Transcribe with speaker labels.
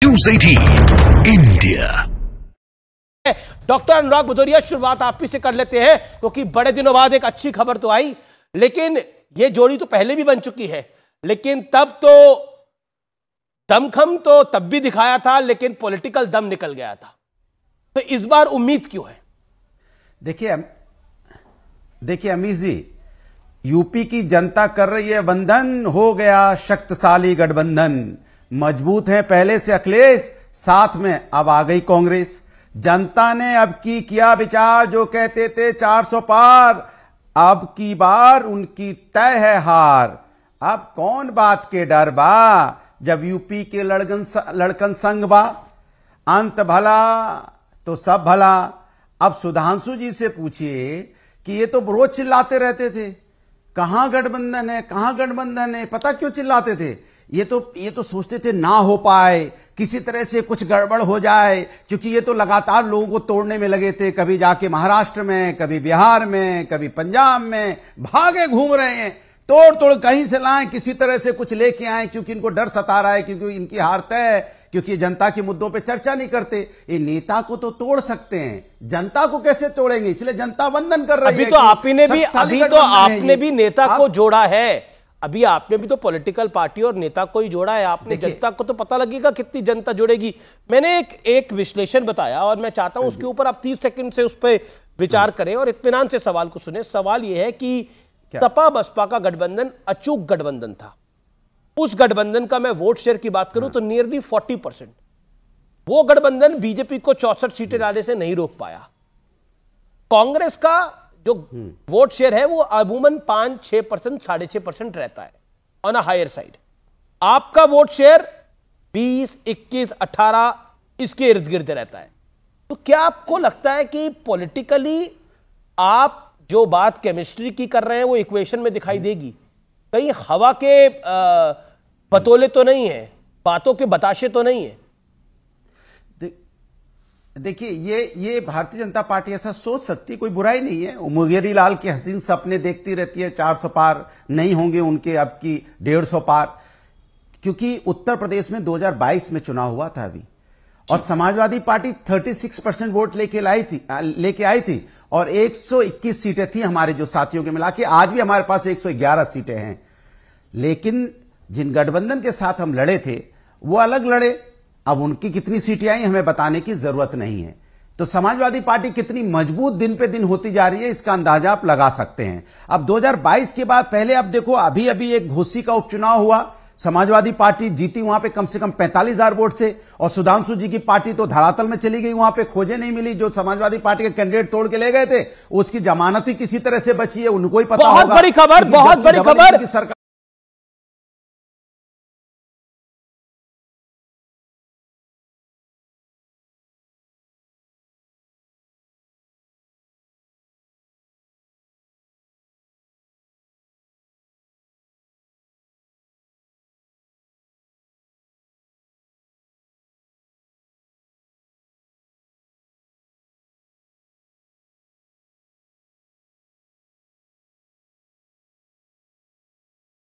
Speaker 1: News 18 India.
Speaker 2: Doctor अनुराग भदौरिया, शुरुआत आप ही से कर लेते हैं क्योंकि बड़े दिनों बाद एक अच्छी खबर तो आई, लेकिन ये जोड़ी तो पहले भी बन चुकी है, लेकिन तब तो दमखम तो तब भी दिखाया था, लेकिन पॉलिटिकल दम निकल गया था। तो इस बार उम्मीद क्यों है?
Speaker 3: देखिए अमीर जी, यूपी की जनता कर रही है वंदन, हो गया शक्तिशाली गठबंधन। मजबूत है पहले से अखिलेश, साथ में अब आ गई कांग्रेस। जनता ने अब की किया विचार, जो कहते थे 400 पार, अब की बार उनकी तय है हार। अब कौन बात के डर बा, जब यूपी के लड़कन संग बा। अंत भला तो सब भला। अब सुधांशु जी से पूछिए कि ये तो रोज चिल्लाते रहते थे, कहां गठबंधन है, कहां गठबंधन है। पता क्यों चिल्लाते थे? ये तो सोचते थे ना हो पाए, किसी तरह से कुछ गड़बड़ हो जाए, क्योंकि ये तो लगातार लोगों को तोड़ने में लगे थे। कभी जाके महाराष्ट्र में, कभी बिहार में, कभी पंजाब में भागे घूम रहे हैं, तोड़ तोड़ कहीं से लाएं, किसी तरह से कुछ लेके आए, क्योंकि इनको डर सता रहा है, क्योंकि इनकी हार तय है, क्योंकि जनता के मुद्दों पे चर्चा नहीं करते। ये नेता को तो तोड़ सकते हैं, जनता को कैसे तोड़ेंगे? इसलिए जनता वंदन कर रही है।
Speaker 2: अभी तो आपने भी नेता को जोड़ा है, अभी आपने भी तो पॉलिटिकल पार्टी और नेता को ही जोड़ा है आपने। जनता को तो पता लगेगा कितनी जनता जुड़ेगी। मैंने एक विश्लेषण बताया और मैं चाहता हूं उसके ऊपर आप 30 सेकंड से उस पर विचार करें और इत्मीनान से सवाल को सुने। सवाल यह है कि सपा बसपा का गठबंधन अचूक गठबंधन था। उस गठबंधन का मैं वोट शेयर की बात करूं तो नियरली 40%। वो गठबंधन बीजेपी को 64 सीटें लाने से नहीं रोक पाया। कांग्रेस का जो वोट शेयर है वो अमूमन 5-6%, 6.5% रहता है ऑन अ हायर साइड। आपका वोट शेयर 20, 21, 18 इसके इर्द गिर्द रहता है। तो क्या आपको लगता है कि पॉलिटिकली आप जो बात केमिस्ट्री की कर रहे हैं वो इक्वेशन में दिखाई देगी? कहीं हवा के बतौले तो नहीं है, बातों के बताशे तो नहीं है?
Speaker 3: देखिए ये भारतीय जनता पार्टी ऐसा सोच सकती, कोई बुराई नहीं है। मुंगेरी लाल के हसीन सपने देखती रहती है, 400 पार नहीं होंगे उनके, अब की 150 पार। क्योंकि उत्तर प्रदेश में 2022 में चुनाव हुआ था अभी, और समाजवादी पार्टी 36% वोट लेके आई थी और 121 सीटें थी हमारे जो साथियों के मिला के। आज भी हमारे पास 111 सीटें हैं, लेकिन जिन गठबंधन के साथ हम लड़े थे वो अलग लड़े। अब उनकी कितनी सीटें आई हमें बताने की जरूरत नहीं है। तो समाजवादी पार्टी कितनी मजबूत दिन पे दिन होती जा रही है, इसका अंदाजा आप लगा सकते हैं। अब 2022 के बाद पहले आप देखो, अभी एक घोसी का उपचुनाव हुआ, समाजवादी पार्टी जीती वहां पे कम से कम 45,000 वोट से, और सुधांशु जी की पार्टी तो धरातल में चली गई, वहां पे खोजे नहीं मिली। जो समाजवादी पार्टी के कैंडिडेट तोड़ के ले गए थे उसकी जमानत ही किसी तरह से बची है, उनको ही पता होगा।
Speaker 2: बहुत बड़ी खबर